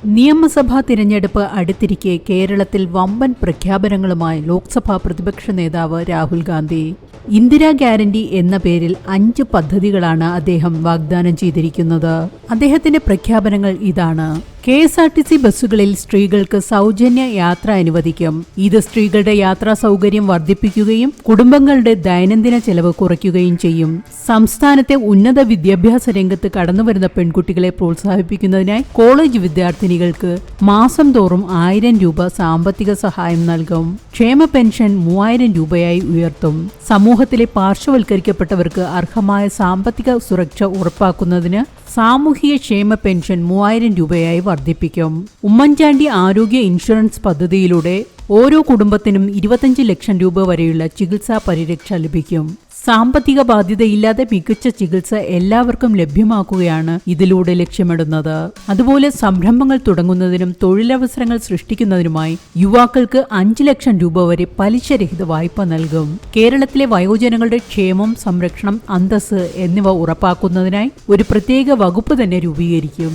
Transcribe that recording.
നിയമസഭാ തിരഞ്ഞെടുപ്പ് അടുത്തിരിക്കെ കേരളത്തിൽ വമ്പൻ പ്രഖ്യാപനങ്ങളുമായി ലോക്സഭാ പ്രതിപക്ഷ നേതാവ് രാഹുൽ ഗാന്ധി. ഇന്ദിരാ ഗ്യാരണ്ടി എന്ന പേരിൽ 5 പദ്ധതികളാണ് അദ്ദേഹം വാഗ്ദാനം ചെയ്തിരിക്കുന്നത്. അദ്ദേഹത്തിന്റെ പ്രഖ്യാപനങ്ങൾ ഇതാണ്. KSRTC ബസ്സുകളിൽ സ്ത്രീകൾക്ക് സൗജന്യ യാത്ര അനുവദിക്കും. ഇത് സ്ത്രീകളുടെ യാത്രാ സൗകര്യം വർദ്ധിപ്പിക്കുകയും കുടുംബങ്ങളുടെ ദൈനംദിന ചെലവ് കുറയ്ക്കുകയും ചെയ്യും. സംസ്ഥാനത്തെ ഉന്നത വിദ്യാഭ്യാസ രംഗത്ത് കടന്നുവരുന്ന പെൺകുട്ടികളെ പ്രോത്സാഹിപ്പിക്കുന്നതിനായി കോളേജ് വിദ്യാർത്ഥിനികൾക്ക് മാസം തോറും 1000 രൂപ സാമ്പത്തിക സഹായം നൽകും. ക്ഷേമ പെൻഷൻ 3000 രൂപയായി ഉയർത്തും. സമൂഹത്തിലെ പാർശ്വവൽക്കരിക്കപ്പെട്ടവർക്ക് അർഹമായ സാമ്പത്തിക സുരക്ഷ ഉറപ്പാക്കുന്നതിന് സാമൂഹിക ക്ഷേമ പെൻഷൻ 3000 രൂപയായി വർദ്ധിപ്പിക്കും. ഉമ്മൻചാണ്ടി ആരോഗ്യ ഇൻഷുറൻസ് പദ്ധതിയിലൂടെ ഓരോ കുടുംബത്തിനും 25 ലക്ഷം രൂപ വരെയുള്ള ചികിത്സാ പരിരക്ഷ ലഭിക്കും. സാമ്പത്തിക ബാധ്യതയില്ലാതെ മികച്ച ചികിത്സ എല്ലാവർക്കും ലഭ്യമാക്കുകയാണ് ഇതിലൂടെ ലക്ഷ്യമിടുന്നത്. അതുപോലെ സംരംഭങ്ങൾ തുടങ്ങുന്നതിനും തൊഴിലവസരങ്ങൾ സൃഷ്ടിക്കുന്നതിനുമായി യുവാക്കൾക്ക് 5 ലക്ഷം രൂപ വരെ പലിശരഹിത വായ്പ നൽകും. കേരളത്തിലെ വയോജനങ്ങളുടെ ക്ഷേമം, സംരക്ഷണം, അന്തസ്സ് എന്നിവ ഉറപ്പാക്കുന്നതിനായി ഒരു പ്രത്യേക വകുപ്പ് തന്നെ രൂപീകരിക്കും.